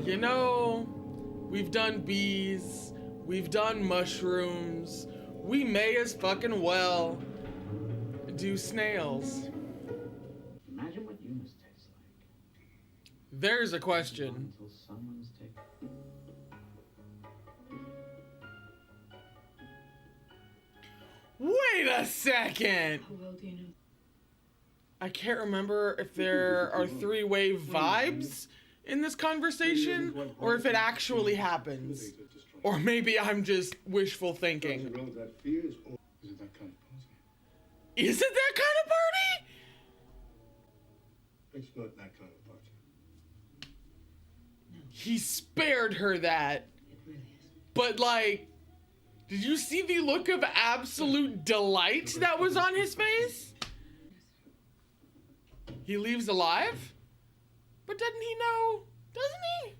You know, we've done bees, we've done mushrooms, we may as fucking well do snails. Imagine what humans taste like. There's a question. Until someone's taken. Wait a second! How well do you know? I can't remember if there are three-way vibes in this conversation, or if it actually happens. Or maybe I'm just wishful thinking. Is it that kind of party? It's not that kind of party. He spared her that. It really is. But like, did you see the look of absolute delight that was on his face? He leaves alive? But doesn't he know? Doesn't he?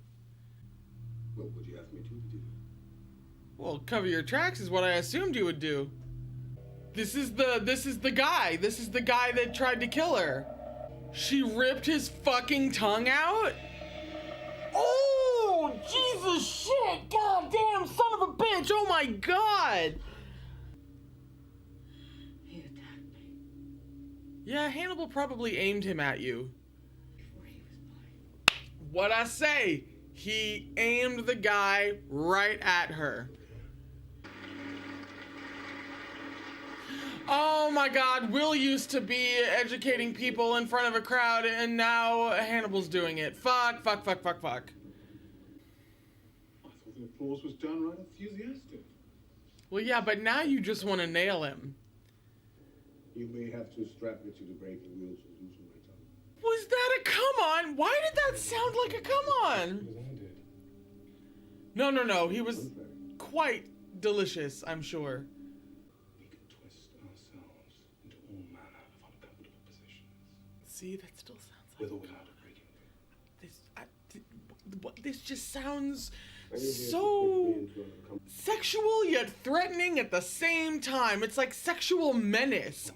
What would you ask me to do? Well, cover your tracks is what I assumed you would do. This is the guy. This is the guy that tried to kill her. She ripped his fucking tongue out? Oh, Jesus shit! God damn, son of a bitch! Oh my god! He attacked me Yeah, Hannibal probably aimed him at you. before he was mine. What'd I say? He aimed the guy right at her. Oh my god, Will used to be educating people in front of a crowd, and now Hannibal's doing it. Fuck, fuck, fuck, fuck, fuck. I thought the applause was downright enthusiastic. Well, yeah, but now you just want to nail him. You may have to strap me to the breaking wheels and loosen my tongue. Was that a come on? Why did that sound like a come on? Because I did. No. He was quite delicious, I'm sure. We can twist ourselves into all manner of uncomfortable positions. See, that still sounds With or like without a breaking wheel. this just sounds I need you to so put me into an uncomfortable sexual yet threatening at the same time. It's like sexual menace.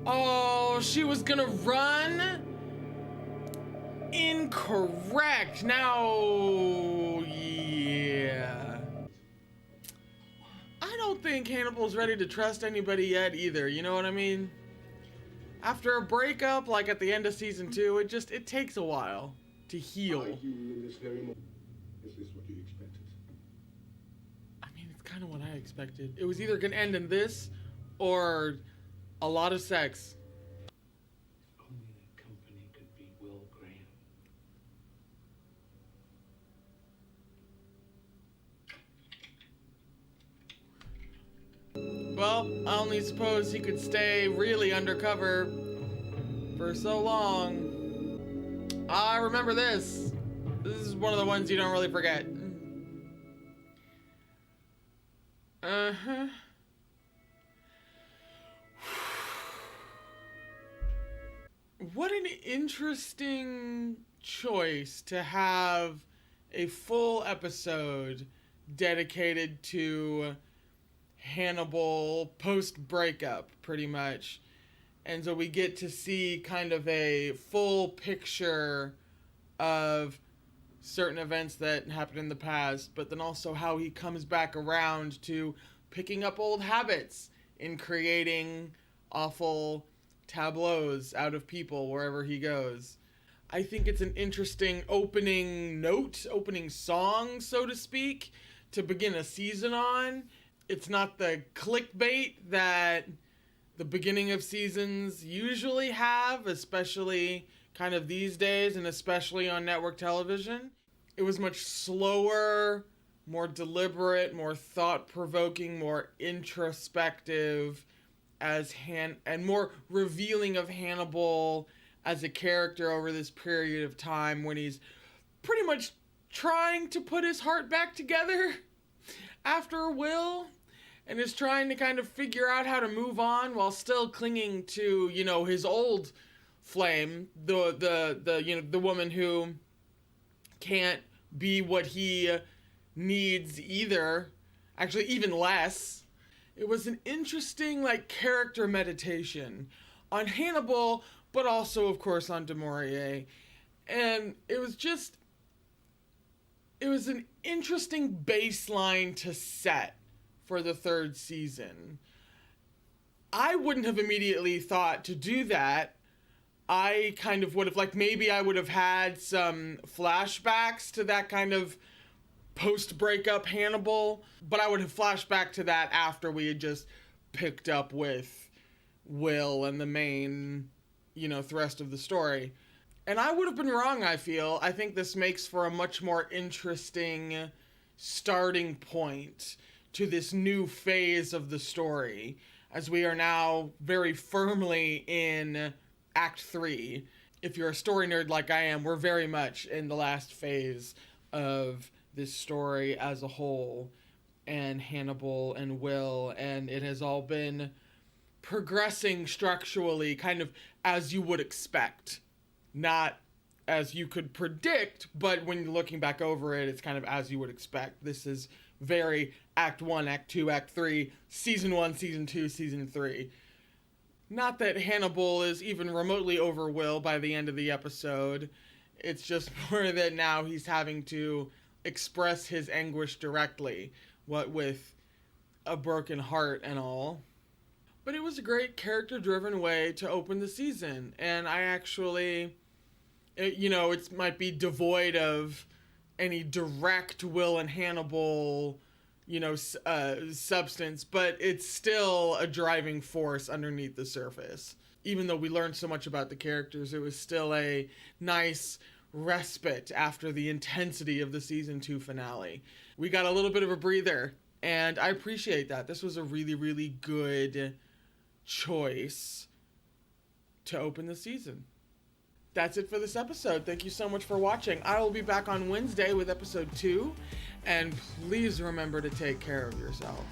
Oh, she was gonna run? Incorrect. Now, yeah. I don't think Hannibal's ready to trust anybody yet either, you know what I mean? After a breakup, like at the end of season 2, it takes a while to heal. Are you in this very moment? Is this what you expected? I mean, it's kind of what I expected. It was either gonna end in this, or a lot of sex. Only that company could beat Will Graham. Well, I only suppose he could stay really undercover for so long. I remember this. This is one of the ones you don't really forget. Uh-huh. What an interesting choice to have a full episode dedicated to Hannibal post-breakup, pretty much. And so we get to see kind of a full picture of certain events that happened in the past, but then also how he comes back around to picking up old habits in creating awful tableaus out of people wherever he goes. I think it's an interesting opening song, so to speak, to begin a season on. It's not the clickbait that the beginning of seasons usually have, especially kind of these days and especially on network television. It was much slower, more deliberate, more thought-provoking, more introspective, and more revealing of Hannibal as a character over this period of time when he's pretty much trying to put his heart back together after Will, and is trying to kind of figure out how to move on while still clinging to, you know, his old flame, the woman who can't be what he needs either, actually even less. It was an interesting, like, character meditation on Hannibal, but also, of course, on Du Maurier. And it was just it was an interesting baseline to set for the third season. I wouldn't have immediately thought to do that. I kind of would have, like, maybe I would have had some flashbacks to that kind of post-breakup Hannibal, but I would have flashed back to that after we had just picked up with Will and the main, thrust of the story. And I would have been wrong, I feel. I think this makes for a much more interesting starting point to this new phase of the story, as we are now very firmly in Act 3. If you're a story nerd like I am, we're very much in the last phase of this story as a whole, and Hannibal and Will, and it has all been progressing structurally kind of as you would expect. Not as you could predict, but when you're looking back over it, it's kind of as you would expect. This is very Act 1, Act 2, Act 3, Season 1, Season 2, Season 3. Not that Hannibal is even remotely over Will by the end of the episode. It's just more that now he's having to express his anguish directly, what with a broken heart and all. But it was a great character-driven way to open the season, and I actually, it might be devoid of any direct Will and Hannibal, substance, but it's still a driving force underneath the surface. Even though we learned so much about the characters, it was still a nice respite after the intensity of the season 2 finale. We got a little bit of a breather, and I appreciate that. This was a really, really good choice to open the season. That's it for this episode. Thank you so much for watching. I will be back on Wednesday with episode 2, and please remember to take care of yourself.